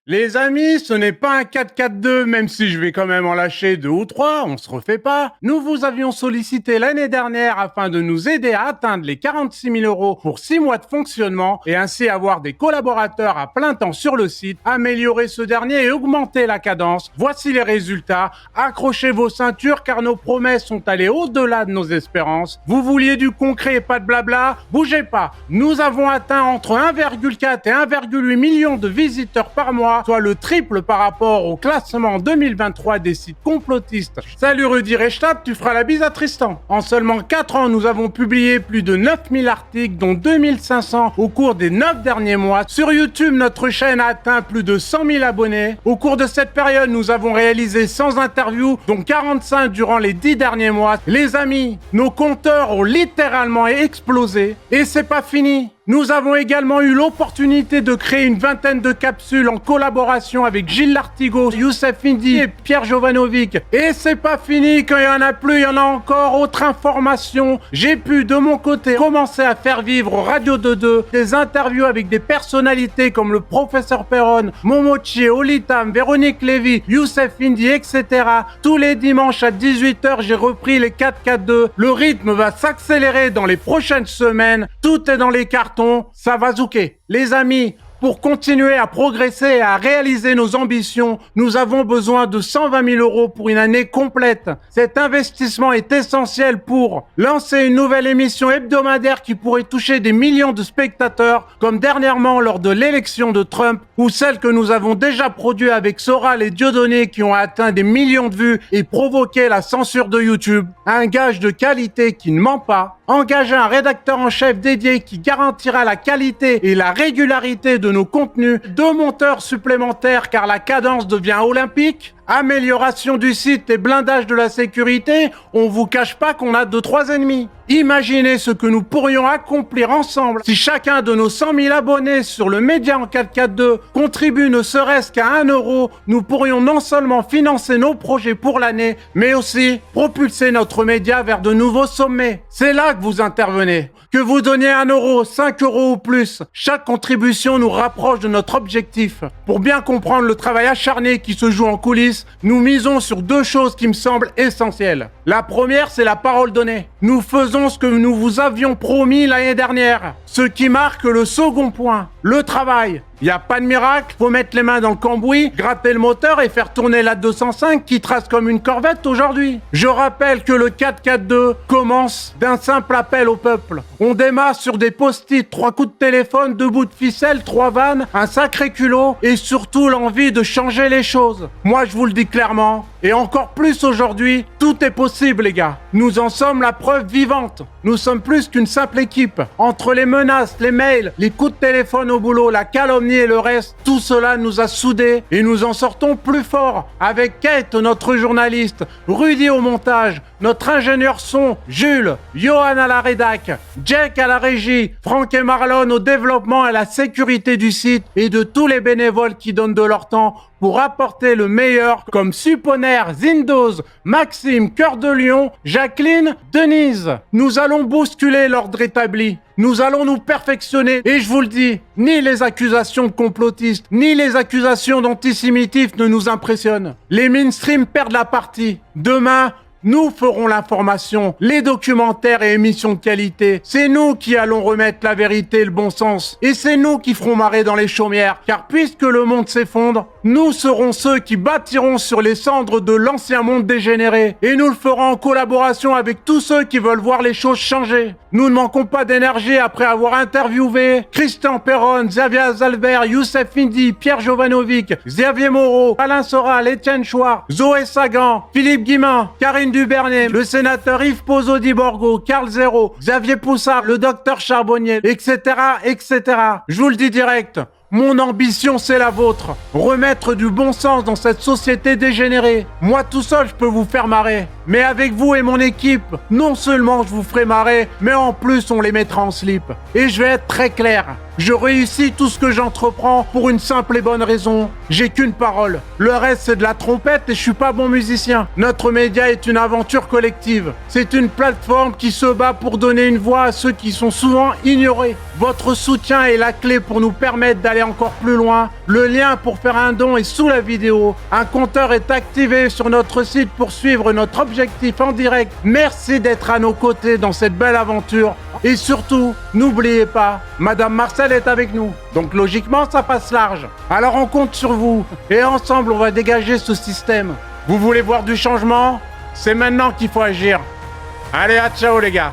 Les amis, ce n'est pas un 4-4-2, même si je vais quand même en lâcher 2 ou 3, on se refait pas. Nous vous avions sollicité l'année dernière afin de nous aider à atteindre les 46 000 € pour 6 mois de fonctionnement et ainsi avoir des collaborateurs à plein temps sur le site, améliorer ce dernier et augmenter la cadence. Voici les résultats. Accrochez vos ceintures car nos promesses sont allées au-delà de nos espérances. Vous vouliez du concret et pas de blabla? Bougez pas. Nous avons atteint entre 1,4 et 1,8 million de visiteurs par mois, soit le triple par rapport au classement 2023 des sites complotistes. Salut Rudy Reichstadt, tu feras la bise à Tristan. En seulement 4 ans, nous avons publié plus de 9000 articles, dont 2500 au cours des 9 derniers mois. Sur YouTube, notre chaîne a atteint plus de 100 000 abonnés. Au cours de cette période, nous avons réalisé 100 interviews, dont 45 durant les 10 derniers mois. Les amis, nos compteurs ont littéralement explosé. Et c'est pas fini. Nous avons également eu l'opportunité de créer une vingtaine de capsules en collaboration avec Gilles Lartigot, Youssef Indy et Pierre Jovanovic. Et c'est pas fini, quand il y en a plus, il y en a encore. Autre information, j'ai pu de mon côté commencer à faire vivre Radio 22 des interviews avec des personnalités comme le professeur Perron, Momochi, Olitam, Véronique Lévy, Youssef Indy, etc. Tous les dimanches à 18h, j'ai repris les 4-4-2. Le rythme va s'accélérer dans les prochaines semaines. Tout est dans les cartes. Ça va zouker. Les amis, pour continuer à progresser et à réaliser nos ambitions, nous avons besoin de 120 000 € pour une année complète. Cet investissement est essentiel pour lancer une nouvelle émission hebdomadaire qui pourrait toucher des millions de spectateurs, comme dernièrement lors de l'élection de Trump, ou celle que nous avons déjà produite avec Soral et Dieudonné qui ont atteint des millions de vues et provoqué la censure de YouTube. Un gage de qualité qui ne ment pas. Engager un rédacteur en chef dédié qui garantira la qualité et la régularité de nos contenus. 2 monteurs supplémentaires car la cadence devient olympique. Amélioration du site et blindage de la sécurité, on vous cache pas qu'on a 2-3 ennemis. Imaginez ce que nous pourrions accomplir ensemble si chacun de nos 100 000 abonnés sur le média en 442 contribue ne serait-ce qu'à 1 €. Nous pourrions non seulement financer nos projets pour l'année, mais aussi propulser notre média vers de nouveaux sommets. C'est là que vous intervenez. Que vous donniez 1 €, 5 € ou plus, chaque contribution nous rapproche de notre objectif. Pour bien comprendre le travail acharné qui se joue en coulisses, nous misons sur 2 choses qui me semblent essentielles. La première, c'est la parole donnée. Nous faisons ce que nous vous avions promis l'année dernière. Ce qui marque le second point, le travail. Il n'y a pas de miracle, faut mettre les mains dans le cambouis, gratter le moteur et faire tourner la 205 qui trace comme une corvette aujourd'hui. Je rappelle que le 442 commence d'un simple appel au peuple. On démarre sur des post-it, 3 coups de téléphone, 2 bouts de ficelle, 3 vannes, un sacré culot et surtout l'envie de changer les choses. Moi je vous le dis clairement, et encore plus aujourd'hui, tout est possible les gars. Nous en sommes la preuve vivante. Nous sommes plus qu'une simple équipe. Entre les menaces, les mails, les coups de téléphone au boulot, la calomnie et le reste, tout cela nous a soudés et nous en sortons plus forts. Avec Kate, notre journaliste, Rudy au montage, notre ingénieur son, Jules, Johan à la rédac, Jack à la régie, Franck et Marlon au développement et à la sécurité du site et de tous les bénévoles qui donnent de leur temps pour apporter le meilleur comme Supponer, Zindoz, Maxime, Cœur de Lion, Jacqueline, Denise. Nous allons bousculer l'ordre établi. Nous allons nous perfectionner et je vous le dis, ni les accusations de complotistes, ni les accusations d'antisémitisme ne nous impressionnent. Les mainstream perdent la partie. Demain, nous ferons l'information, les documentaires et émissions de qualité. C'est nous qui allons remettre la vérité et le bon sens. Et c'est nous qui ferons marrer dans les chaumières. Car puisque le monde s'effondre, nous serons ceux qui bâtiront sur les cendres de l'ancien monde dégénéré. Et nous le ferons en collaboration avec tous ceux qui veulent voir les choses changer. Nous ne manquons pas d'énergie après avoir interviewé Christian Perron, Xavier Azalbert, Youssef Indy, Pierre Jovanovic, Xavier Moreau, Alain Soral, Étienne Chouard, Zoé Sagan, Philippe Guimard, Karine Duvernay, le sénateur Yves Pozzo-Di-Borgo, Carl Zéro, Xavier Poussard, le docteur Charbonnier, etc., etc. Je vous le dis direct. Mon ambition, c'est la vôtre. Remettre du bon sens dans cette société dégénérée. Moi tout seul, je peux vous faire marrer. Mais avec vous et mon équipe, non seulement je vous ferai marrer, mais en plus on les mettra en slip. Et je vais être très clair. Je réussis tout ce que j'entreprends pour une simple et bonne raison. J'ai qu'une parole. Le reste, c'est de la trompette et je suis pas bon musicien. Notre média est une aventure collective. C'est une plateforme qui se bat pour donner une voix à ceux qui sont souvent ignorés. Votre soutien est la clé pour nous permettre d'aller encore plus loin. Le lien pour faire un don est sous la vidéo. Un compteur est activé sur notre site pour suivre notre objectif en direct. Merci d'être à nos côtés dans cette belle aventure. Et surtout, n'oubliez pas, Madame Marcel est avec nous. Donc logiquement, ça passe large. Alors on compte sur vous. Et ensemble, on va dégager ce système. Vous voulez voir du changement? C'est maintenant qu'il faut agir. Allez, à ciao les gars.